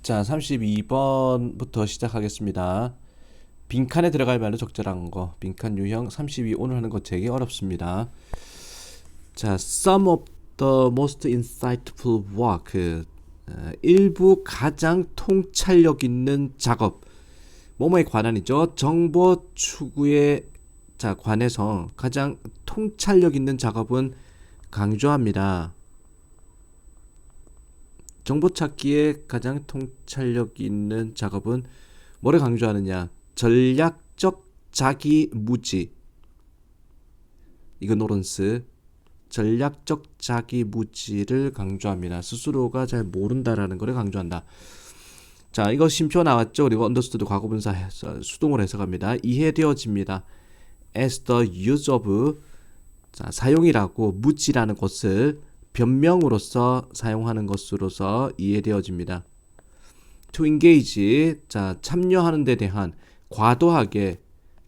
자, 32번부터 시작하겠습니다. 빈칸에 들어갈 말로 적절한 거. 빈칸 유형 32 오늘 하는 거 되게 어렵습니다. 자, some of the most insightful work. 일부 가장 통찰력 있는 작업. 뭐뭐에 관한이죠. 정보 추구에 관해서 가장 통찰력 있는 작업은 강조합니다. 정보 찾기에 가장 통찰력 있는 작업은 뭐를 강조하느냐? 전략적 자기무지. 이거 노런스. 전략적 자기무지를 강조합니다. 스스로가 잘 모른다라는 것을 강조한다. 자, 이거 심표 나왔죠? 그리고 understood 과거분사 수동으로 해석합니다. 이해되어집니다. as the use of 사용이라고 무지라는 것을 변명으로서 사용하는 것으로서 이해되어집니다. to engage, 참여하는 데 대한 과도하게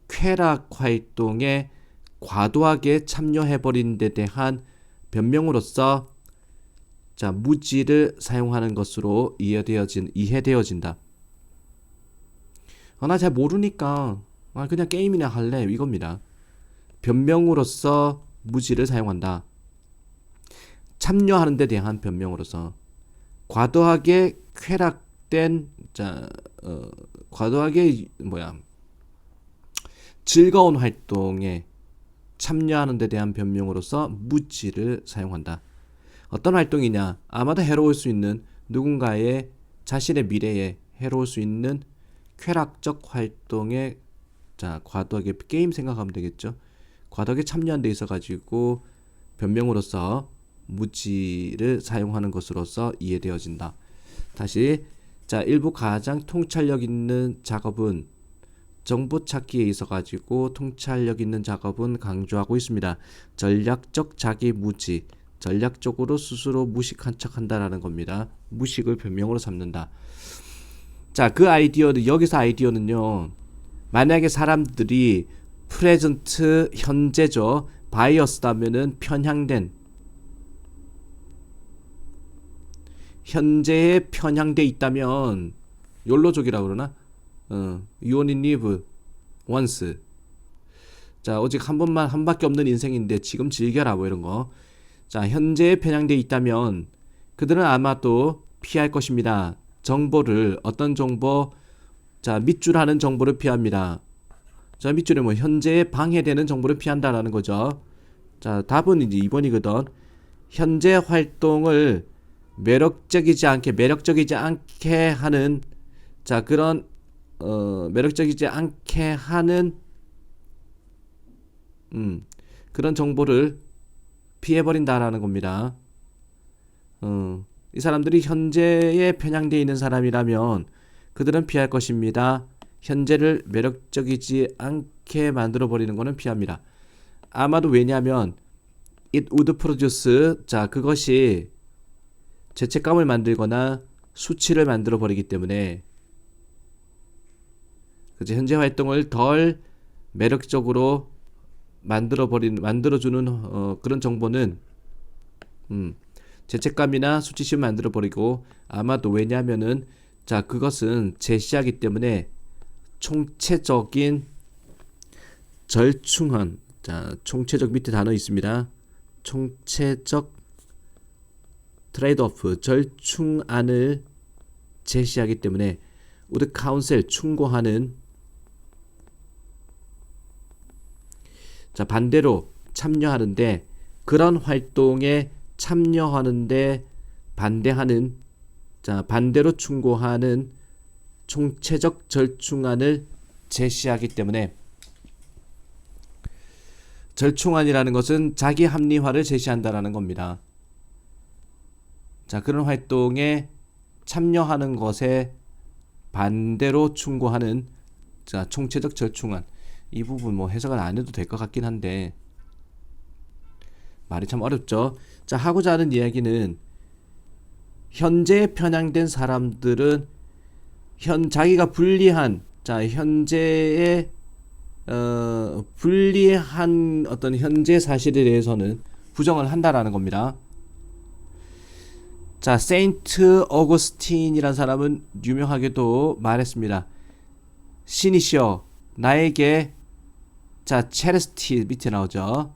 쾌락 활동에 과도하게 참여해버린 데 대한 변명으로서 무지를 사용하는 것으로 이해되어진다. 나 잘 모르니까 그냥 게임이나 할래 이겁니다. 변명으로서 무지를 사용한다. 참여하는 데 대한 변명으로서 과도하게 쾌락된 과도하게 즐거운 활동에 참여하는 데 대한 변명으로서 무지를 사용한다. 어떤 활동이냐? 아마도 해로울 수 있는 누군가의 자신의 미래에 해로울 수 있는 쾌락적 활동에 과도하게 게임 생각하면 되겠죠. 과도하게 참여한 데 있어 가지고 변명으로서 무지를 사용하는 것으로서 이해되어진다. 다시 일부 가장 통찰력 있는 작업은 정보 찾기에 있어 가지고 통찰력 있는 작업은 강조하고 있습니다. 전략적 자기무지, 전략적으로 스스로 무식한 척한다라는 겁니다. 무식을 변명으로 삼는다. 그 아이디어는 여기서 아이디어는요. 만약에 사람들이 프레젠트 현재죠. 바이어스다면은 편향된 현재에 편향돼 있다면 욜로족이라고 그러나? You only live once. 오직 한 밖에 없는 인생인데 지금 즐겨라 이런 거. 현재에 편향돼 있다면 그들은 아마도 피할 것입니다. 정보를 어떤 정보? 밑줄하는 정보를 피합니다. 밑줄에 현재에 방해되는 정보를 피한다라는 거죠. 답은 이제 2번이거든. 현재 활동을 매력적이지 않게 하는 그런 매력적이지 않게 하는 그런 정보를 피해버린다라는 겁니다. 이 사람들이 현재에 편향되어 있는 사람이라면 그들은 피할 것입니다. 현재를 매력적이지 않게 만들어버리는 것은 피합니다. 아마도 왜냐하면 it would produce 그것이 죄책감을 만들거나 수치를 만들어 버리기 때문에 현재 활동을 덜 매력적으로 만들어주는 그런 정보는 죄책감이나 수치심을 만들어 버리고 아마도 왜냐하면은 그것은 제시하기 때문에 총체적인 절충안 총체적 밑에 단어 있습니다. 총체적 트레이드오프 절충안을 제시하기 때문에 우드 카운셀 충고하는 반대로 참여하는데 그런 활동에 참여하는데 반대하는 반대로 충고하는 총체적 절충안을 제시하기 때문에 절충안이라는 것은 자기 합리화를 제시한다라는 겁니다. 그런 활동에 참여하는 것에 반대로 충고하는 총체적 절충안. 이 부분 해석을 안 해도 될 것 같긴 한데 말이 참 어렵죠. 하고자 하는 이야기는 현재에 편향된 사람들은 자기가 불리한 현재에 불리한 어떤 현재 사실에 대해서는 부정을 한다라는 겁니다. 자, 세인트 어거스틴이라는 사람은 유명하게도 말했습니다. 신이시여 나에게 자 체스티 밑에 나오죠.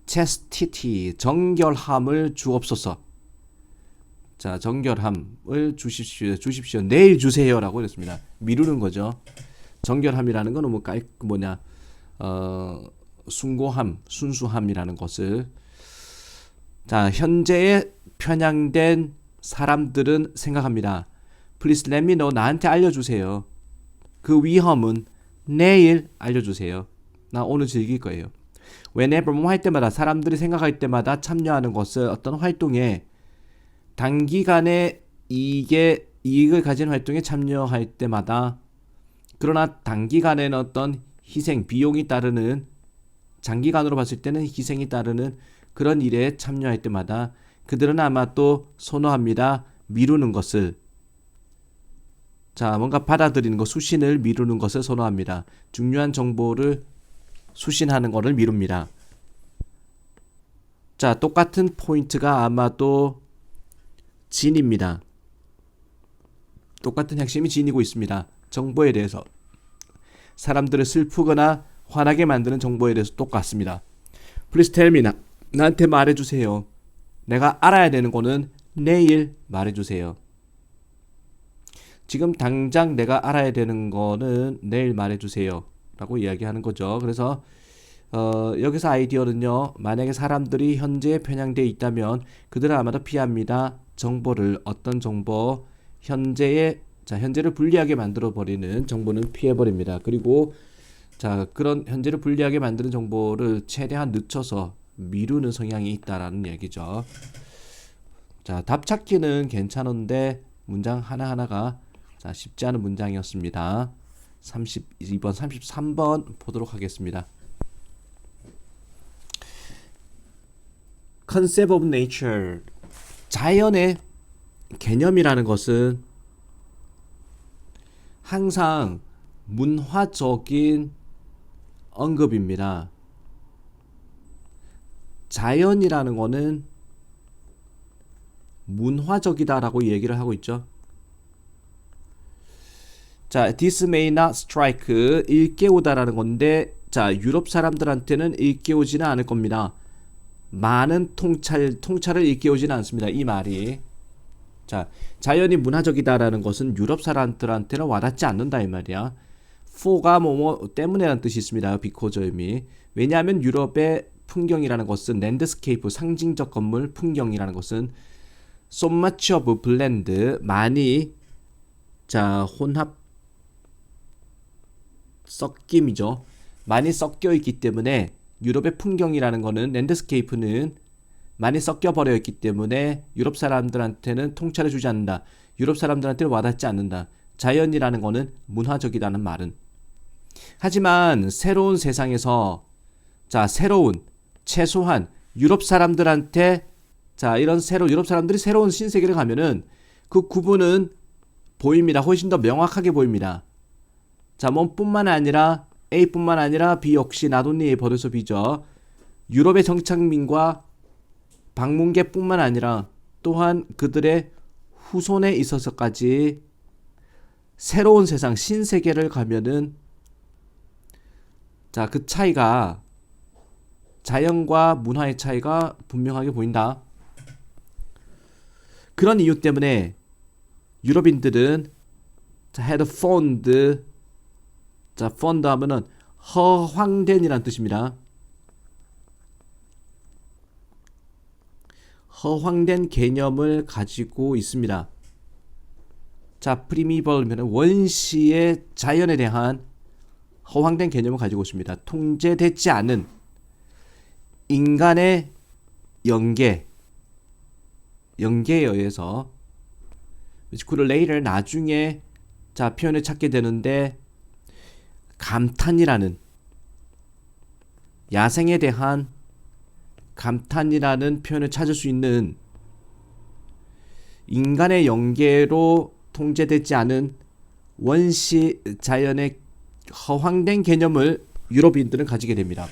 체스티티 정결함을 주옵소서. 자 정결함을 주십시오. 내일 주세요라고 그랬습니다. 미루는 거죠. 정결함이라는 건 숭고함, 순수함이라는 것을. 자 현재에 편향된 사람들은 생각합니다. Please let me know. 나한테 알려주세요. 그 위험은 내일 알려주세요. 나 오늘 즐길 거예요. Whenever 뭐 할 때마다 사람들이 생각할 때마다 참여하는 것을 어떤 활동에 단기간에 이익을 가진 활동에 참여할 때마다 그러나 단기간에는 어떤 희생, 비용이 따르는 장기간으로 봤을 때는 희생이 따르는 그런 일에 참여할 때마다 그들은 아마 또 선호합니다. 미루는 것을. 자, 뭔가 받아들이는 것, 수신을 미루는 것을 선호합니다. 중요한 정보를 수신하는 것을 미룹니다. 자, 똑같은 포인트가 아마도 진입니다. 똑같은 핵심이 지니고 있습니다. 정보에 대해서. 사람들을 슬프거나 화나게 만드는 정보에 대해서 똑같습니다. Please tell me. 나한테 말해주세요. 내가 알아야 되는 거는 내일 말해주세요. 지금 당장 내가 알아야 되는 거는 내일 말해주세요 라고 이야기하는 거죠. 그래서 여기서 아이디어는요. 만약에 사람들이 현재에 편향되어 있다면 그들은 아마도 피합니다. 정보를 어떤 정보 현재를 불리하게 만들어 버리는 정보는 피해 버립니다. 그리고 자 그런 현재를 불리하게 만드는 정보를 최대한 늦춰서 미루는 성향이 있다라는 얘기죠. 자 답 찾기는 괜찮은데 문장 하나하나가 자 쉽지 않은 문장이었습니다. 32번, 33번 보도록 하겠습니다. Concept of nature. 자연의 개념이라는 것은 항상 문화적인 언급입니다. 자연이라는 것은 문화적이다라고 얘기를 하고 있죠. 자, this may not strike 일깨우다라는 건데 자, 유럽 사람들한테는 일깨우지는 않을 겁니다. 많은 통찰을 일깨우지는 않습니다. 이 말이. 자, 자연이 문화적이다라는 것은 유럽 사람들한테는 와닿지 않는다 이 말이야. for가 뭐뭐 때문에라는 뜻이 있습니다. because 의미. 왜냐하면 유럽의 풍경이라는 것은 랜드스케이프 상징적 건물 풍경이라는 것은 so much of blend 많이 자 혼합 섞임이죠. 많이 섞여 있기 때문에 유럽의 풍경이라는 거는 랜드스케이프는 많이 섞여 버려 있기 때문에 유럽 사람들한테는 통찰을 주지 않는다. 유럽 사람들한테는 와닿지 않는다. 자연이라는 거는 문화적이라는 말은. 하지만 새로운 세상에서 자 최소한 유럽 사람들한테 자 이런 유럽 사람들이 새로운 신세계를 가면은 그 구분은 보입니다. 훨씬 더 명확하게 보입니다. 자, 뿐만 아니라 A뿐만 아니라 B 역시 나돈니의 버려서 B죠. 유럽의 정착민과 방문객뿐만 아니라 또한 그들의 후손에 있어서까지 새로운 세상 신세계를 가면은 자, 그 차이가 자연과 문화의 차이가 분명하게 보인다. 그런 이유 때문에 유럽인들은 had found 자, fond 하면은 허황된이란 뜻입니다. 허황된 개념을 가지고 있습니다. 자, primeval면 원시의 자연에 대한 허황된 개념을 가지고 있습니다. 통제되지 않은 인간의 영계에 의해서 그를 later 나중에 자 표현을 찾게 되는데 감탄이라는 야생에 대한 감탄이라는 표현을 찾을 수 있는 인간의 영계로 통제되지 않은 원시 자연의 허황된 개념을 유럽인들은 가지게 됩니다.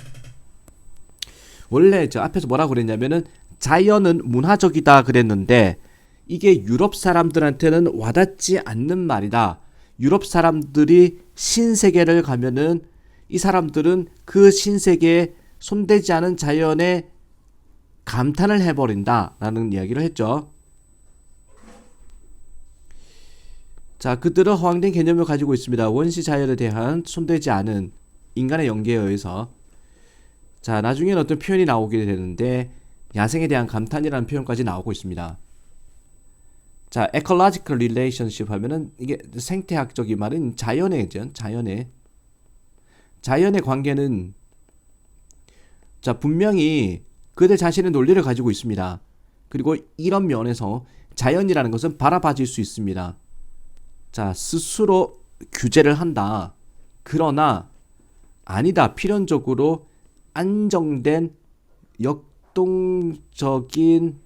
원래 저 앞에서 뭐라고 그랬냐면은 자연은 문화적이다 그랬는데 이게 유럽 사람들한테는 와닿지 않는 말이다. 유럽 사람들이 신세계를 가면은 이 사람들은 그 신세계에 손대지 않은 자연에 감탄을 해버린다라는 이야기를 했죠. 자, 그들은 허황된 개념을 가지고 있습니다. 원시 자연에 대한 손대지 않은 인간의 연계에 의해서. 자, 나중에는 어떤 표현이 나오게 되는데 야생에 대한 감탄이라는 표현까지 나오고 있습니다. 자, ecological relationship 하면은 이게 생태학적인 말은 자연의죠. 자연의 관계는 자, 분명히 그들 자신의 논리를 가지고 있습니다. 그리고 이런 면에서 자연이라는 것은 바라봐질 수 있습니다. 자, 스스로 규제를 한다. 그러나 아니다. 필연적으로 안정된 역동적인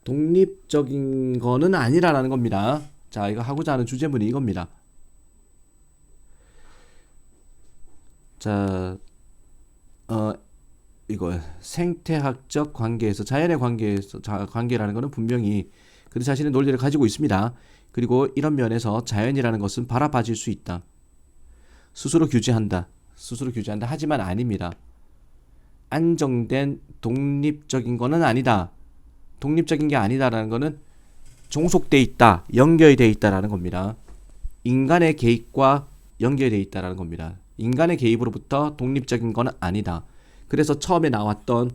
독립적인 거는 아니라는 겁니다. 자, 이거 하고자 하는 주제문이 이겁니다. 자, 이거 생태학적 관계에서 자연의 관계에서 관계라는 것은 분명히 그들 자신의 논리를 가지고 있습니다. 그리고 이런 면에서 자연이라는 것은 바라봐질 수 있다. 스스로 규제한다. 하지만 아닙니다. 안정된 독립적인 거는 아니다. 독립적인 게 아니다라는 거는 종속돼 있다, 연결이 돼 있다라는 겁니다. 인간의 개입과 연결돼 있다라는 겁니다. 인간의 개입으로부터 독립적인 거는 아니다. 그래서 처음에 나왔던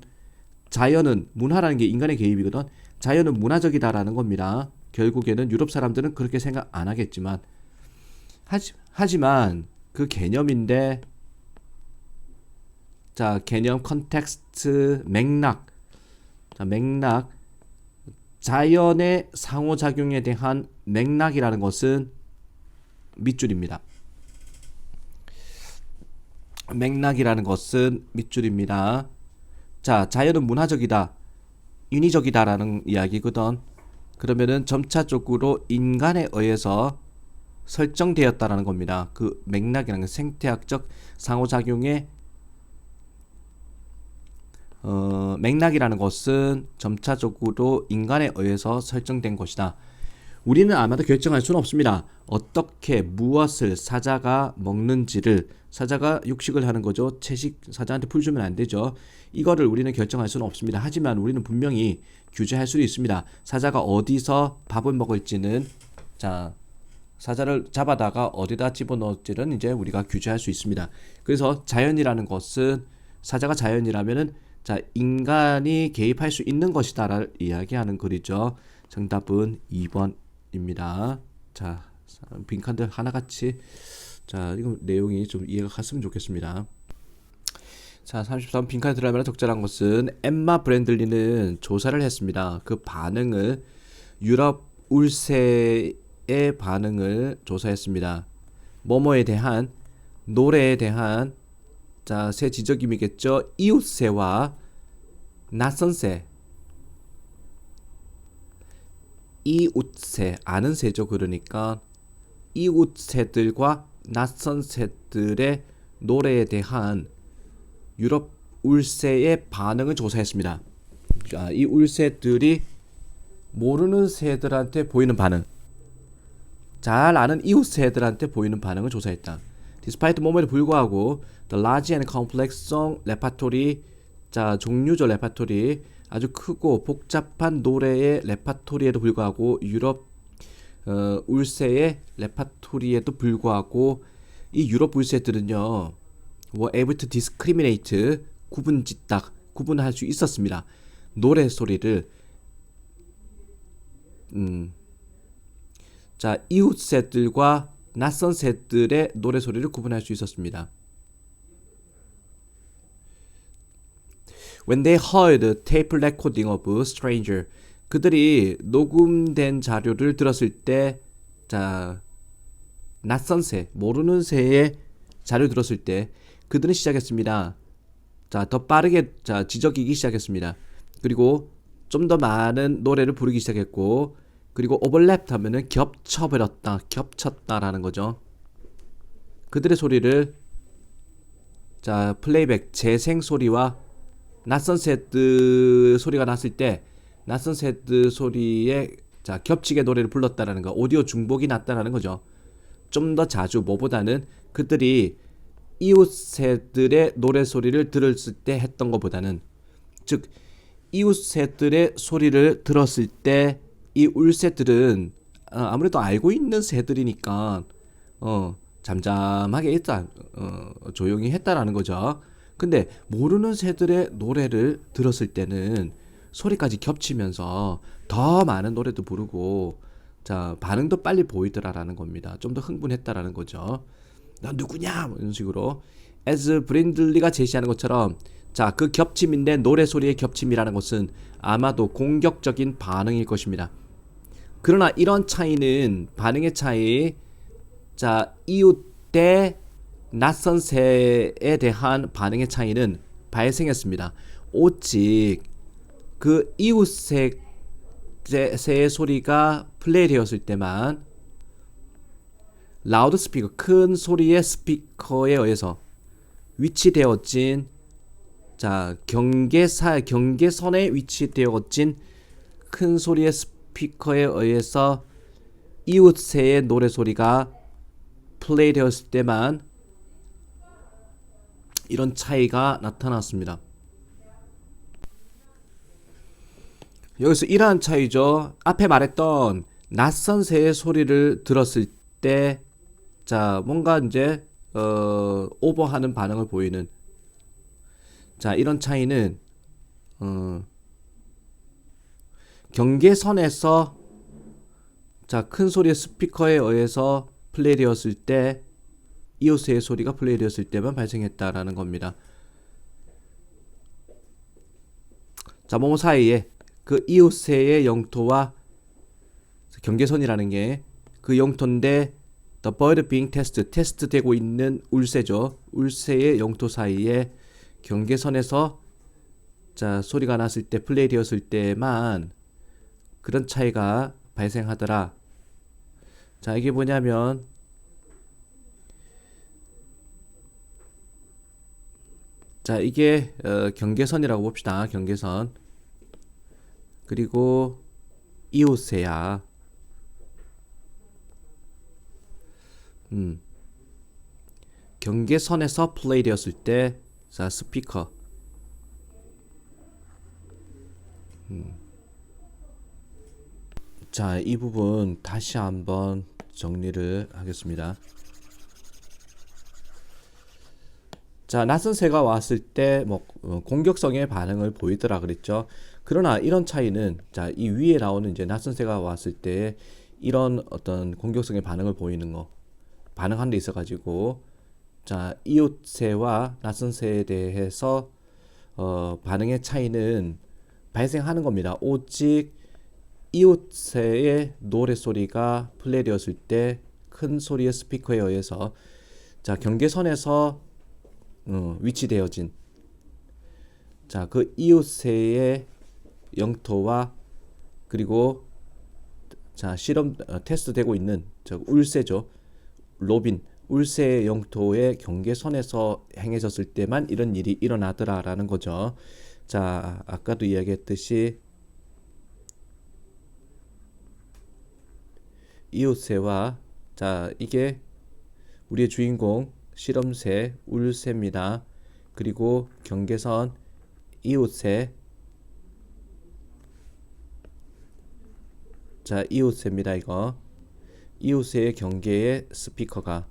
자연은 문화라는 게 인간의 개입이거든. 자연은 문화적이다라는 겁니다. 결국에는 유럽 사람들은 그렇게 생각 안 하겠지만 하지만 그 개념인데 자, 개념 컨텍스트 맥락. 자, 맥락 자연의 상호작용에 대한 맥락이라는 것은 밑줄입니다. 맥락이라는 것은 밑줄입니다. 자, 자연은 문화적이다, 인위적이다라는 이야기거든. 그러면은 점차적으로 인간에 의해서 설정되었다라는 겁니다. 그 맥락이라는 건 생태학적 상호작용의 맥락이라는 것은 점차적으로 인간에 의해서 설정된 것이다. 우리는 아마도 결정할 수는 없습니다. 어떻게 무엇을 사자가 먹는지를. 사자가 육식을 하는 거죠. 채식 사자한테 풀 주면 안 되죠. 이거를 우리는 결정할 수는 없습니다. 하지만 우리는 분명히 규제할 수 있습니다. 사자가 어디서 밥을 먹을지는 자, 사자를 잡아다가 어디다 집어넣을지는 이제 우리가 규제할 수 있습니다. 그래서 자연이라는 것은 사자가 자연이라면은 자, 인간이 개입할 수 있는 것이다라를 이야기하는 글이죠. 정답은 2번입니다. 자, 빈칸들 하나같이 자, 이거 내용이 좀 이해가 갔으면 좋겠습니다. 자, 33번 빈칸에 들어가면 적절한 것은 엠마 브랜들리는 조사를 했습니다. 그 반응을 유럽 울세의 반응을 조사했습니다. 뭐뭐에 대한 노래에 대한 자, 새 지적임이겠죠. 이웃새와 낯선새. 이웃새, 아는 새죠. 그러니까 이웃새들과 낯선 새들의 노래에 대한 유럽 울새의 반응을 조사했습니다. 자, 이 울새들이 모르는 새들한테 보이는 반응, 잘 아는 이웃새들한테 보이는 반응을 조사했다. Despite 뭐뭐에도 불구하고 the large and complex song repertory, 자, 종류적 레파토리, 아주 크고 복잡한 노래의 레파토리에도 불구하고 유럽 울세의 레파토리에도 불구하고 이 유럽 울세들은요, were able to discriminate, 구분짓다, 구분할 수 있었습니다. 노래 소리를 자, 이웃 새들과 낯선 새들의 노래 소리를 구분할 수 있었습니다. When they heard tape recording of stranger, 그들이 녹음된 자료를 들었을 때, 자, 낯선 새, 모르는 새의 자료를 들었을 때 그들은 시작했습니다. 자, 더 빠르게 자, 지저귀기 시작했습니다. 그리고 좀 더 많은 노래를 부르기 시작했고, 그리고 오버랩 하면은 겹쳐버렸다, 겹쳤다라는 거죠. 그들의 소리를 자, 플레이백 재생 소리와 낯선 새들 소리가 났을 때 낯선 새들 소리에 자, 겹치게 노래를 불렀다라는 거, 오디오 중복이 났다라는 거죠. 좀 더 자주 뭐보다는 그들이 이웃 새들의 노래 소리를 들었을 때 했던 것보다는, 즉 이웃 새들의 소리를 들었을 때 이 울새들은 아무래도 알고 있는 새들이니까 잠잠하게 있다, 조용히 했다라는 거죠. 근데 모르는 새들의 노래를 들었을 때는 소리까지 겹치면서 더 많은 노래도 부르고, 자, 반응도 빨리 보이더라라는 겁니다. 좀 더 흥분했다라는 거죠. 너 누구냐? 뭐 이런 식으로. as 브린들리가 제시하는 것처럼, 자, 그 겹침인데 노래 소리의 겹침이라는 것은 아마도 공격적인 반응일 것입니다. 그러나 이런 차이는, 반응의 차이, 자, 이웃 대 낯선 새에 대한 반응의 차이는 발생했습니다. 오직 그 이웃 새의 소리가 플레이 되었을 때만 라우드 스피커, 큰 소리의 스피커에 의해서 위치되어진, 자, 경계선에 위치되어진 큰 소리의 스피커에 의해서 이웃새의 노래 소리가 플레이 되었을 때만 이런 차이가 나타났습니다. 여기서 이러한 차이죠. 앞에 말했던 낯선 새의 소리를 들었을 때, 자, 뭔가 이제 오버하는 반응을 보이는, 자, 이런 차이는 경계선에서, 자, 큰 소리의 스피커에 의해서 플레이 되었을 때, 이웃의 소리가 플레이 되었을 때만 발생했다라는 겁니다. 자, 뭐뭐 사이에 그 이웃의 영토와 경계선이라는 게 그 영토인데, the bird being 테스트 되고 있는 울새죠. 울새의 영토 사이에 경계선에서, 자, 소리가 났을 때, 플레이 되었을 때만 그런 차이가 발생하더라. 자, 이게 뭐냐면, 자, 이게 경계선이라고 봅시다. 경계선. 그리고 이웃새야. 경계선에서 플레이 되었을 때, 자, 스피커. 자, 이 부분 다시 한번 정리를 하겠습니다. 자, 낯선 새가 왔을 때 뭐 공격성의 반응을 보이더라 그랬죠. 그러나 이런 차이는, 자, 이 위에 나오는 이제 낯선 새가 왔을 때 이런 어떤 공격성의 반응을 보이는 거, 반응한 데 있어 가지고, 자, 이웃 새와 낯선 새에 대해서 반응의 차이는 발생하는 겁니다. 오직 이웃 새의 노래 소리가 플레이 되었을 때 큰 소리의 스피커에 의해서, 자, 경계선에서 위치되어진, 자, 그 이웃새의 영토와, 그리고, 자, 테스트 되고 있는, 저 울새죠. 로빈, 울새의 영토의 경계선에서 행해졌을 때만 이런 일이 일어나더라라는 거죠. 자, 아까도 이야기했듯이 이웃새와, 자, 이게 우리의 주인공 실험새 울새입니다. 그리고 경계선 이웃새, 자, 이웃새입니다. 이거 이웃새의 경계의 스피커가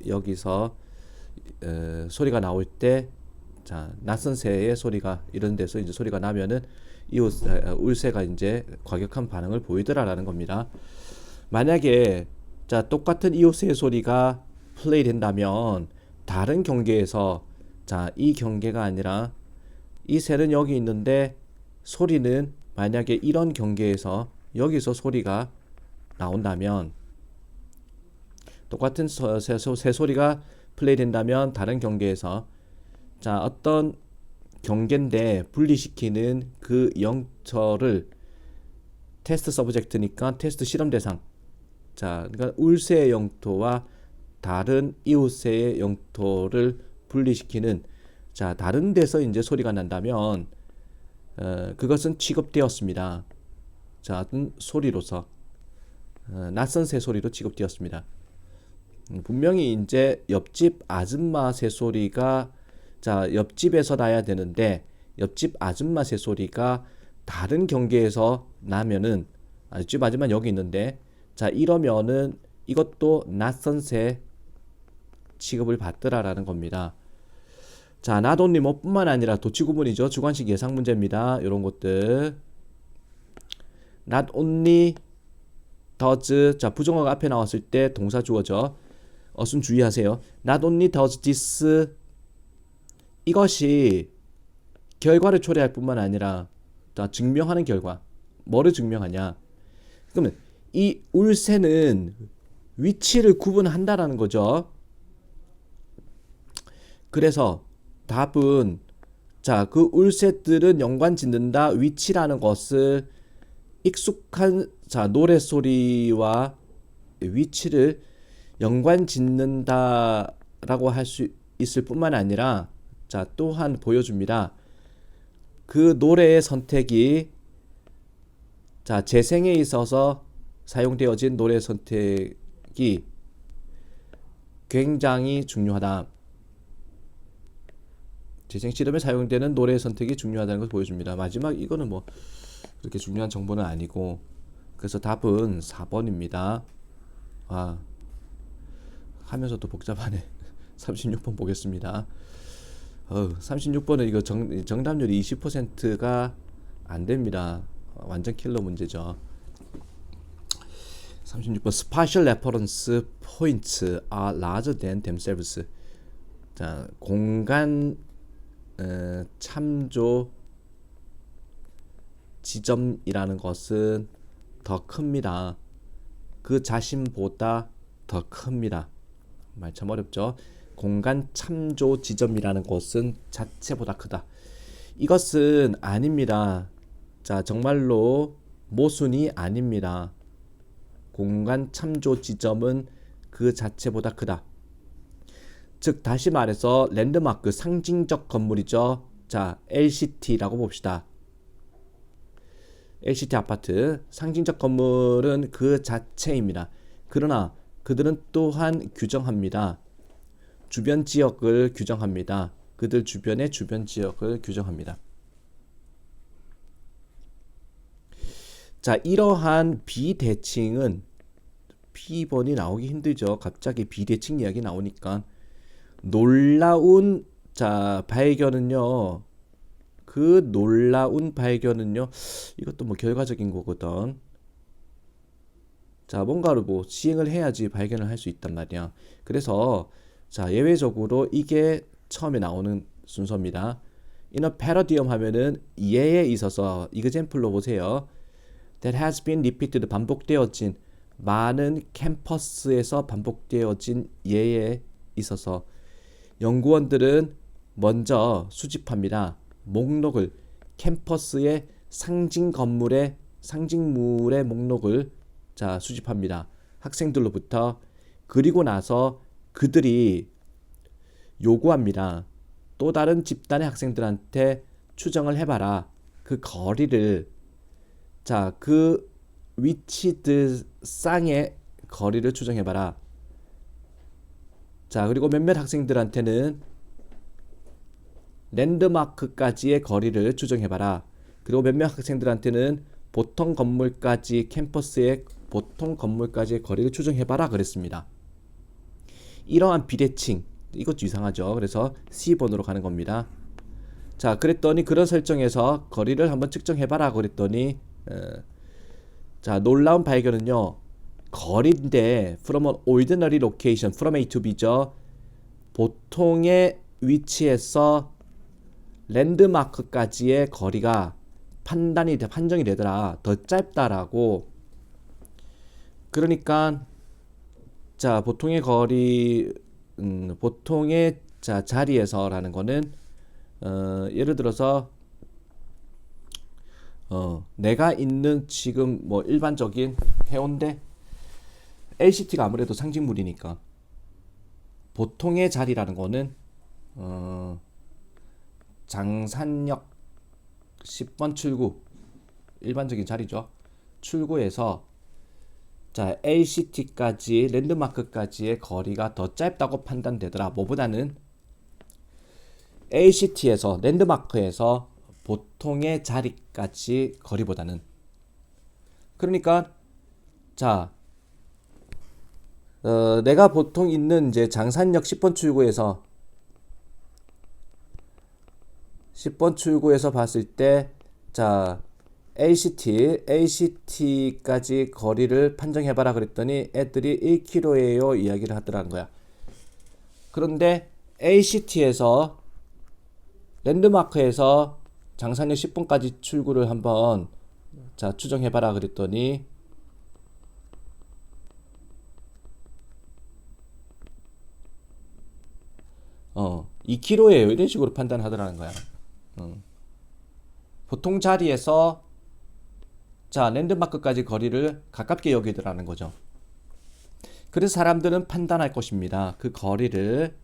여기서 소리가 나올 때, 자, 낯선 새의 소리가, 이런 데서 이제 소리가 나면은 울새가 이제 과격한 반응을 보이더라라는 겁니다. 만약에, 자, 똑같은 이웃새의 소리가 플레이 된다면 다른 경계에서, 자, 이 경계가 아니라 이 새는 여기 있는데 소리는 만약에 이런 경계에서 여기서 소리가 나온다면, 똑같은 새 소리가 플레이 된다면 다른 경계에서, 자, 어떤 경계인데 분리시키는 그 영토를, 테스트 서브젝트니까 테스트 실험 대상, 자, 그러니까 울새의 영토와 다른 이웃의 영토를 분리시키는 자 다른 데서 이제 소리가 난다면 그것은 취급되었습니다. 자 소리로서 낯선 새소리로 취급되었습니다. 분명히 이제 옆집 아줌마 새소리가 자 옆집에서 나야 되는데 옆집 아줌마 새소리가 다른 경계에서 나면은 옆집 아줌마 여기 있는데 자 이러면은 이것도 낯선 새 취급을 받더라라는 겁니다. 자 not only 뭐뿐만 아니라 도치구문이죠. 주관식 예상 문제입니다. 이런 것들 not only does 자 부정어가 앞에 나왔을 때 동사 주어죠. 어순 주의하세요. Not only does this 이것이 결과를 초래할 뿐만 아니라 증명하는 결과 뭐를 증명하냐? 그러면 이 울새는 위치를 구분한다라는 거죠. 그래서 답은 자 그 울새들은 연관 짓는다 위치라는 것을 익숙한 자 노랫소리와 위치를 연관 짓는다라고 할 수 있을 뿐만 아니라 자 또한 보여줍니다. 그 노래의 선택이 자 재생에 있어서 사용되어진 노래 선택이 굉장히 중요하다. 재생 실험에 사용되는 노래 선택이 중요하다는 것을 보여줍니다. 마지막 이거는 뭐 그렇게 중요한 정보는 아니고 그래서 답은 4번입니다. 아 하면서도 복잡하네. 36번 보겠습니다. 36번은 이거 정답률이 20%가 안 됩니다. 완전 킬러 문제죠. 36번 Spatial reference points are larger than themselves. 자, 공간 참조 지점이라는 것은 더 큽니다. 그 자신보다 더 큽니다. 말 참 어렵죠. 공간 참조 지점이라는 것은 자체보다 크다. 이것은 아닙니다. 자, 정말로 모순이 아닙니다. 공간 참조 지점은 그 자체보다 크다. 즉 다시 말해서 랜드마크 상징적 건물이죠. 자, LCT라고 봅시다. LCT 아파트 상징적 건물은 그 자체입니다. 그러나 그들은 또한 규정합니다. 주변 지역을 규정합니다. 그들 주변의 주변 지역을 규정합니다. 자, 이러한 비대칭은 B번이 나오기 힘들죠. 갑자기 비대칭 이야기 나오니까 놀라운 자 발견은요. 그 놀라운 발견은요. 이것도 뭐 결과적인 거거든. 자, 뭔가를 뭐 시행을 해야지 발견을 할 수 있단 말이야. 그래서 자, 예외적으로 이게 처음에 나오는 순서입니다. inner paradigm 하면은 예에 있어서 example로 보세요. that has been repeated 반복되어진 많은 캠퍼스에서 반복되어진 예에 있어서 연구원들은 먼저 수집합니다. 목록을 캠퍼스의 상징 건물의 상징물의 목록을 자 수집합니다. 학생들로부터. 그리고 나서 그들이 요구합니다. 또 다른 집단의 학생들한테 추정을 해봐라. 그 거리를 자 그 위치들 쌍의 거리를 추정해봐라. 자 그리고 몇몇 학생들한테는 랜드마크까지의 거리를 추정해봐라. 그리고 몇몇 학생들한테는 보통 건물까지 캠퍼스의 보통 건물까지의 거리를 추정해봐라 그랬습니다. 이러한 비대칭 이것도 이상하죠. 그래서 C번으로 가는 겁니다. 자 그랬더니 그런 설정에서 거리를 한번 측정해봐라 그랬더니 자 놀라운 발견은요. 거리인데 from an ordinary location from A to B죠. 보통의 위치에서 랜드마크까지의 거리가 판정이 되더라. 더 짧다라고. 그러니까 자 보통의 거리 보통의 자 자리에서라는 거는 예를 들어서 내가 있는 지금 뭐 일반적인 해운대 LCT가 아무래도 상징물이니까 보통의 자리라는 거는 장산역 10번 출구, 일반적인 자리죠. 출구에서 자 LCT까지 랜드마크까지의 거리가 더 짧다고 판단되더라. 뭐보다는 LCT에서 랜드마크에서 보통의 자리까지 거리보다는. 그러니까 자 내가 보통 있는 이제 장산역 10번 출구에서 봤을 때 자 LCT까지 거리를 판정해봐라 그랬더니 애들이 1km예요 이야기를 하더라는 거야. 그런데 LCT에서 랜드마크에서 장산역 10번까지 출구를 한번 자 추정해봐라 그랬더니 2km예요 이런 식으로 판단하더라는 거야. 보통 자리에서 자 랜드마크까지 거리를 가깝게 여기더라는 거죠. 그래서 사람들은 판단할 것입니다. 그 거리를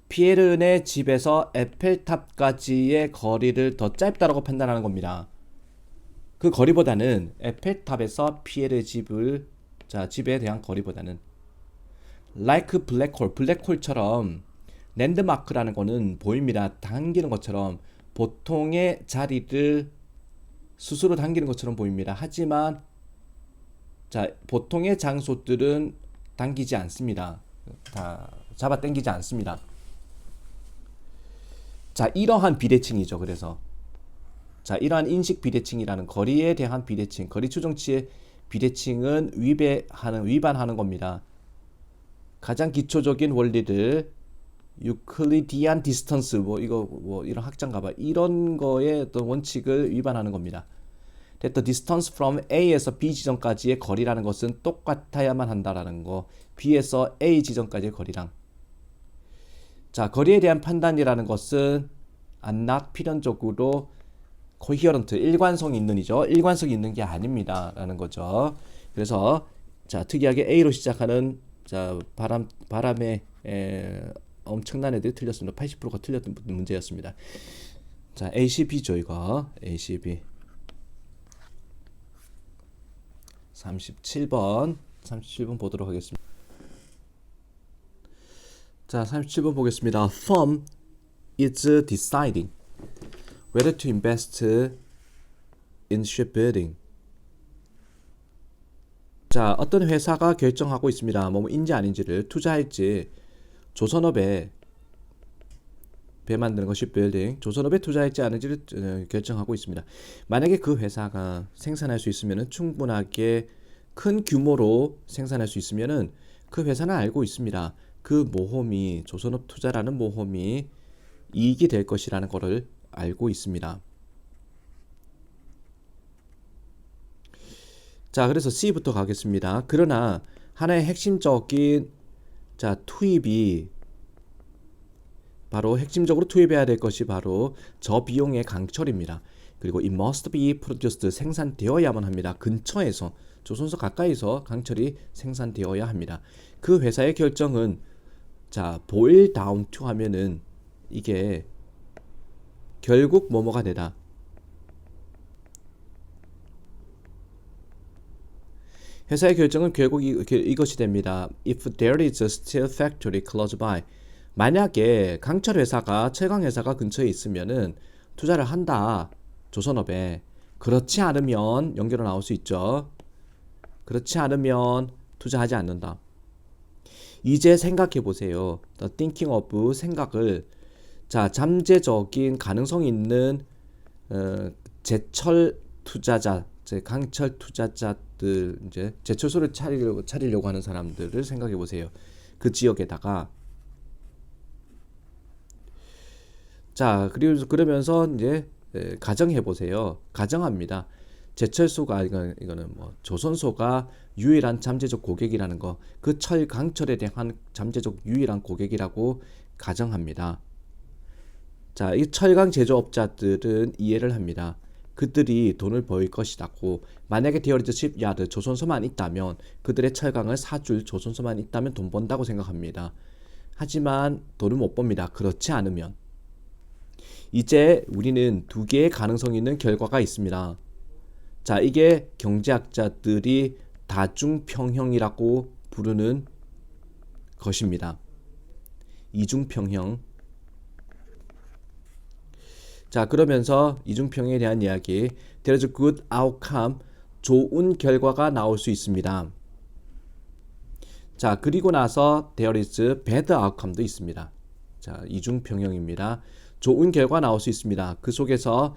피에르의 집에서 에펠탑까지의 거리를 더 짧다라고 판단하는 겁니다. 그 거리보다는 에펠탑에서 피에르 집에 대한 거리보다는 like 블랙홀처럼 랜드마크라는 거는 보입니다. 당기는 것처럼 보통의 자리를 스스로 당기는 것처럼 보입니다. 하지만 자 보통의 장소들은 당기지 않습니다. 다 잡아 당기지 않습니다. 자 이러한 비대칭이죠. 그래서 자 이러한 인식 비대칭이라는 거리에 대한 비대칭, 거리 추정치의 비대칭은 위반하는 겁니다. 가장 기초적인 원리를 유클리디안 디스턴스 이런 학장가봐 이런 거의 어떤 원칙을 위반하는 겁니다. That the distance from A에서 B 지점까지의 거리라는 것은 똑같아야만 한다라는 거. B에서 A 지점까지의 거리랑 자 거리에 대한 판단이라는 것은 not 필연적으로 coherent 일관성이 있는이죠. 일관성이 있는 게 아닙니다 라는 거죠. 그래서 자 특이하게 A로 시작하는 자 바람의 엄청난 애들이 틀렸습니다. 80%가 틀렸던 문제였습니다. 자 ACB죠 이거. ACB 37번 보도록 하겠습니다. 자 37번 보겠습니다. Firm is deciding whether to invest in shipbuilding. 자 어떤 회사가 결정하고 있습니다. 뭐인지 아닌지를 투자할지 조선업에 배 만드는 거 shipbuilding 조선업에 투자할지 아닌지를 결정하고 있습니다. 만약에 그 회사가 생산할 수 있으면은 충분하게 큰 규모로 생산할 수 있으면은 그 회사는 알고 있습니다. 그 모험이 조선업 투자라는 모험이 이익이 될 것이라는 것을 알고 있습니다. 자 그래서 C부터 가겠습니다. 그러나 하나의 핵심적인 자 투입이 바로 핵심적으로 투입해야 될 것이 바로 저비용의 강철입니다. 그리고 it must be produced 생산되어야만 합니다. 근처에서 조선소 가까이서 강철이 생산되어야 합니다. 그 회사의 결정은 자 boil down to 하면은 이게 결국 뭐뭐가 되다. 회사의 결정은 결국 이것이 됩니다. If there is a steel factory close by. 만약에 강철 회사가 철강 회사가 근처에 있으면은 투자를 한다. 조선업에. 그렇지 않으면 연결로 나올 수 있죠. 그렇지 않으면 투자하지 않는다. 이제 생각해 보세요. The thinking of 생각을 자 잠재적인 가능성 있는 제철 투자자, 강철 투자자들 이제 제철소를 차리려고 하는 사람들을 생각해 보세요. 그 지역에다가 자 그러면서 이제 가정해 보세요. 가정합니다. 제철소가 이거는 뭐 조선소가 유일한 잠재적 고객이라는 거, 그 강철에 대한 잠재적 유일한 고객이라고 가정합니다. 자, 이 철강 제조업자들은 이해를 합니다. 그들이 돈을 벌 것이라고. 만약에 디어리즈 칩야드 조선소만 있다면 그들의 철강을 사줄 조선소만 있다면 돈 번다고 생각합니다. 하지만 돈을 못 법니다. 그렇지 않으면. 이제 우리는 두 개의 가능성이 있는 결과가 있습니다. 자, 이게 경제학자들이 다중평형이라고 부르는 것입니다. 이중평형. 자, 그러면서 이중평형에 대한 이야기. There is a good outcome. 좋은 결과가 나올 수 있습니다. 자, 그리고 나서 there is bad outcome도 있습니다. 자, 이중평형입니다. 좋은 결과 나올 수 있습니다. 그 속에서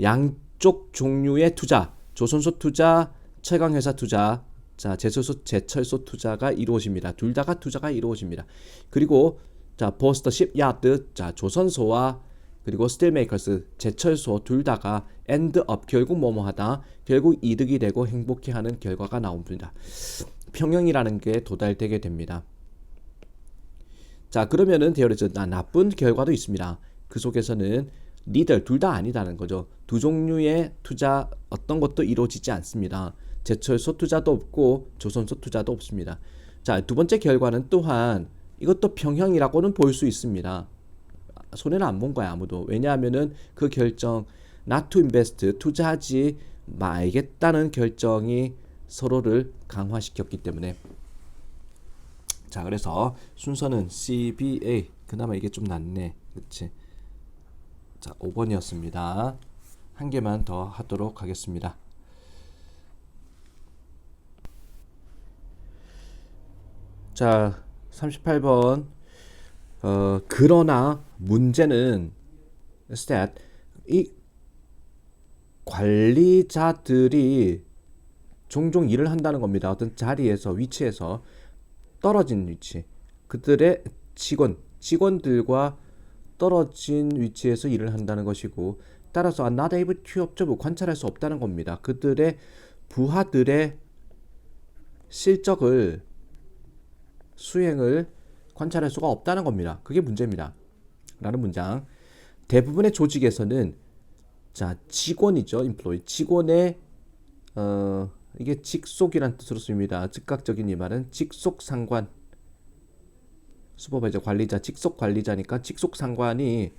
양쪽 종류의 투자, 조선소 투자, 철강회사 투자, 자, 제철소 투자가 이루어집니다. 둘 다가 투자가 이루어집니다. 그리고 자, 보스터 십야드, 자, 조선소와 그리고 스틸메이커스, 제철소 둘 다가 엔드업, 결국 뭐뭐하다, 결국 이득이 되고 행복해하는 결과가 나옵니다. 평형이라는 게 도달되게 됩니다. 자, 그러면은 되어져 나쁜 결과도 있습니다. 그 속에서는 니들 둘 다 아니다는 거죠. 두 종류의 투자 어떤 것도 이루어지지 않습니다. 제철소 투자도 없고 조선소 투자도 없습니다. 자, 두 번째 결과는 또한 이것도 평형이라고는 볼 수 있습니다. 손해는 안 본 거야 아무도. 왜냐하면은 그 결정 not to invest, 투자하지 말겠다는 결정이 서로를 강화시켰기 때문에. 자, 그래서 순서는 CBA. 그나마 이게 좀 낫네. 그치? 자, 5번이었습니다. 한 개만 더 하도록 하겠습니다. 자, 38번. 그러나 문제는 that 이 관리자들이 종종 일을 한다는 겁니다. 어떤 자리에서, 위치에서 떨어진 위치, 그들의 직원들과 떨어진 위치에서 일을 한다는 것이고, 따라서 not able to observe, 관찰할 수 없다는 겁니다. 그들의 부하들의 실적을, 수행을 관찰할 수가 없다는 겁니다. 그게 문제입니다. 라는 문장. 대부분의 조직에서는 자, 직원이죠. employee. 직원의 이게 직속이란 뜻으로 씁니다. 즉각적인 이 말은 직속 상관. 슈퍼바이저 관리자, 직속 관리자니까 직속 상관이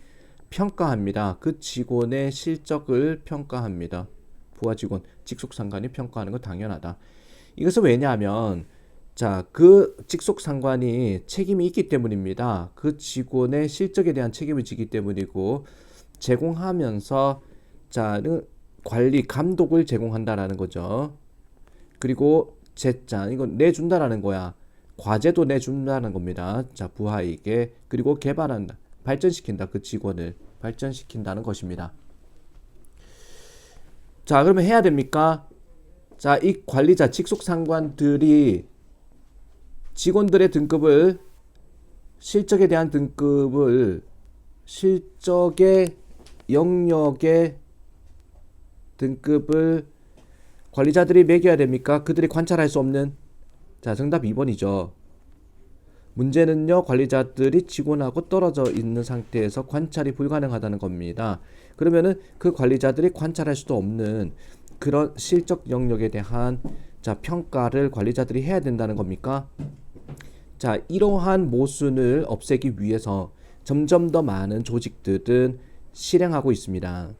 평가합니다. 그 직원의 실적을 평가합니다. 부하 직원, 직속 상관이 평가하는 건 당연하다. 이것은 왜냐하면 자, 그 직속 상관이 책임이 있기 때문입니다. 그 직원의 실적에 대한 책임을 지기 때문이고, 제공하면서 자, 관리 감독을 제공한다라는 거죠. 그리고 이건 내준다라는 거야. 과제도 내준다는 겁니다. 자, 부하에게. 그리고 개발한다, 발전시킨다. 그 직원을 발전시킨다는 것입니다. 자, 그러면 해야 됩니까? 자, 이 관리자, 직속 상관들이 직원들의 등급을, 실적에 대한 등급을, 실적의 영역의 등급을 관리자들이 매겨야 됩니까? 그들이 관찰할 수 없는. 자, 정답 2번이죠. 문제는요, 관리자들이 직원하고 떨어져 있는 상태에서 관찰이 불가능하다는 겁니다. 그러면은 그 관리자들이 관찰할 수도 없는 그런 실적 영역에 대한 자, 평가를 관리자들이 해야 된다는 겁니까? 자, 이러한 모순을 없애기 위해서 점점 더 많은 조직들은 실행하고 있습니다.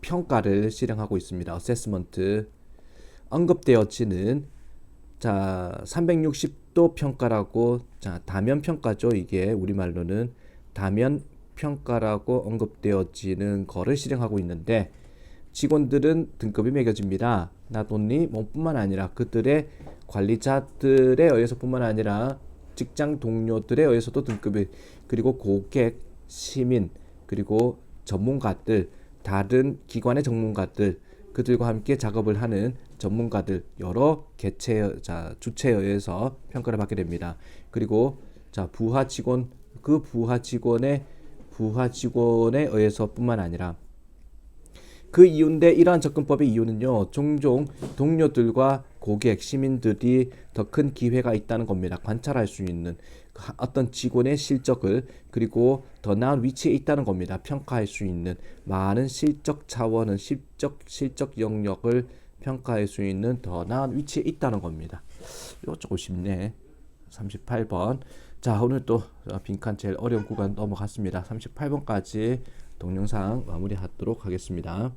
평가를 실행하고 있습니다. 어세스먼트. 언급되어지는 자, 360도 평가라고, 자, 다면 평가죠. 이게 우리말로는 다면 평가라고 언급되어지는 거를 실행하고 있는데, 직원들은 등급이 매겨집니다. not only 뿐만 아니라 그들의 관리자들에 의해서뿐만 아니라 직장 동료들에 의해서도 등급이, 그리고 고객, 시민, 그리고 전문가들, 다른 기관의 전문가들, 그들과 함께 작업을 하는 전문가들, 여러 개체, 자, 주체에 의해서 평가를 받게 됩니다. 그리고 자, 부하 직원, 그 부하 직원에 의해서뿐만 아니라, 그 이유인데, 이러한 접근법의 이유는요, 종종 동료들과 고객, 시민들이 더 큰 기회가 있다는 겁니다. 관찰할 수 있는 어떤 직원의 실적을, 그리고 더 나은 위치에 있다는 겁니다. 평가할 수 있는 많은 실적 차원은, 실적 영역을 평가할 수 있는 더 나은 위치에 있다는 겁니다. 이거 조금 쉽네. 38번. 자, 오늘 또 빈칸 제일 어려운 구간 넘어갔습니다. 38번까지 동영상 마무리하도록 하겠습니다.